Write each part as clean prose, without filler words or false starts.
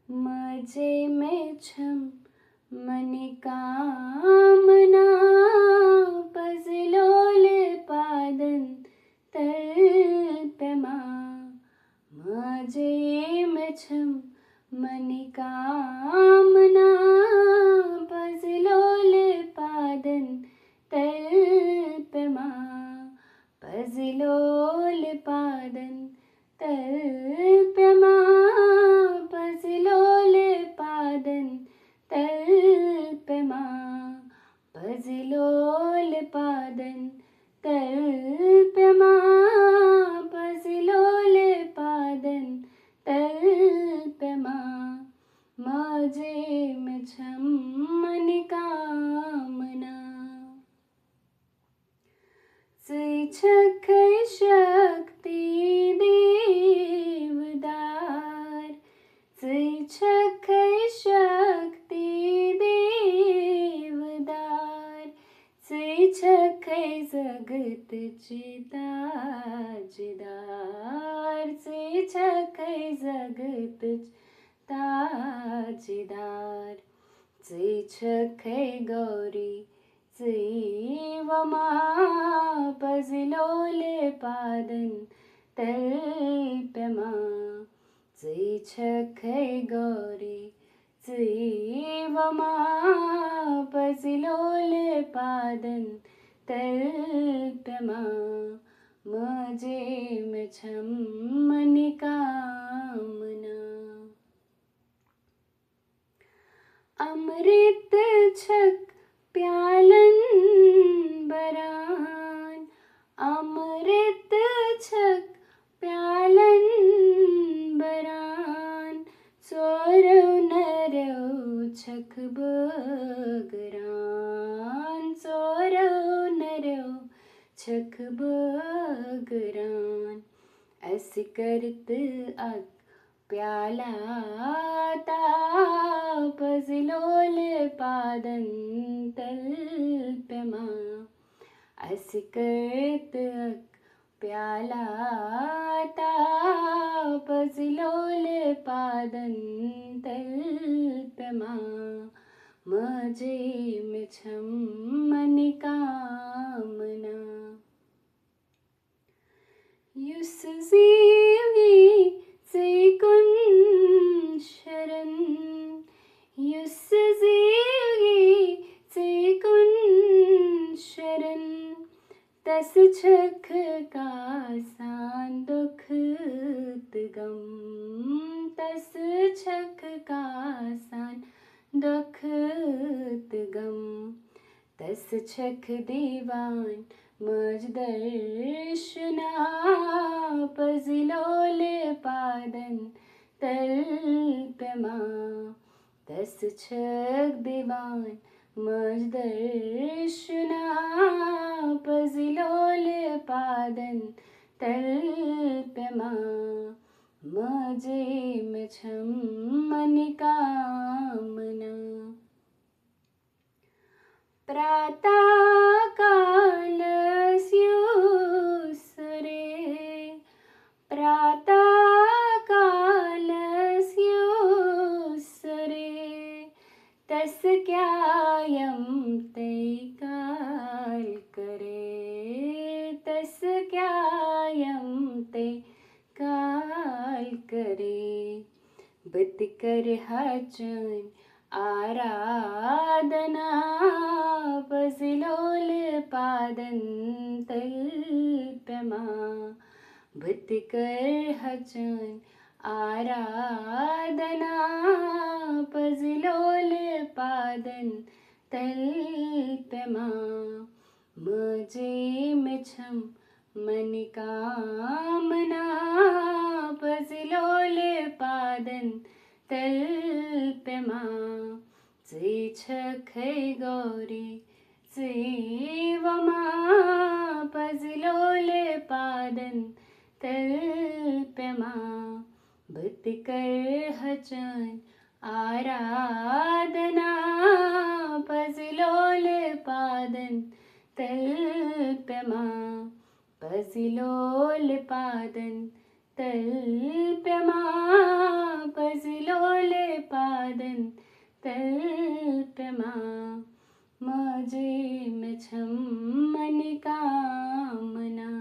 मजे में छम मनिकामना पजलोल पादन तल्पमा मजे में छम मनिकामना पजलोल पादन तल्पमा पजलोल पादन तल्पमा पजलोल पादन तल्पमा पजलोल पादन तल्पमा पजलोल पादन तल्पमा मजे में छम मनिकामना छकै शक्ति देवदार छकै शक्ति देवदार छकै जगत चिताजदार छकै जगत ताजदार छकै गौरी वमा पजलोल पादन तल्पमा छकै गौरी वमा पजलोल पादन तल्पमा मजे में छम मनिकामना अमृत छक प्यालन बरान अमृत छक प्यालन बरान सोरव नरव छक बगरान सोरव नरव छक बगरान ऐस करत अक प्याला पजलोल पादन तल्पमा ऐस करत अक प्याला पजलोल पादन तल्पमा मजे में छम मनिकामना युस जीवी सेकुन शरण युस जीवी सेकुन शरण तस छख का सान दुख गम तस छख का सान दुख गम तस छख दीवान मज दर्शना पजलोल पादन तल्पमा तस छक दीवान मज दर्शना पजलोल पादन तल्पमा मजे में छम मनिकामना प्रातःकालस्युसरे प्रातःकालस्युसरे तस क्यायं ते काल करे तस क्यायं ते काल करे बत कर हचन आराधना पजलोल पादन तल्पमा भत कर हचन आराधना पजलोल पादन तल्पमा मजे में छम मनिकामना पजलोल पादन तल्पमा छकै गौरी वमा पजलोल पादन तल्पमा भत कर हचन आराधना पजलोल पादन तल्पमा पजलोल पादन तल्पमा पजलोल तल्पमा माझे में छम मन कामना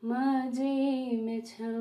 माझे में छम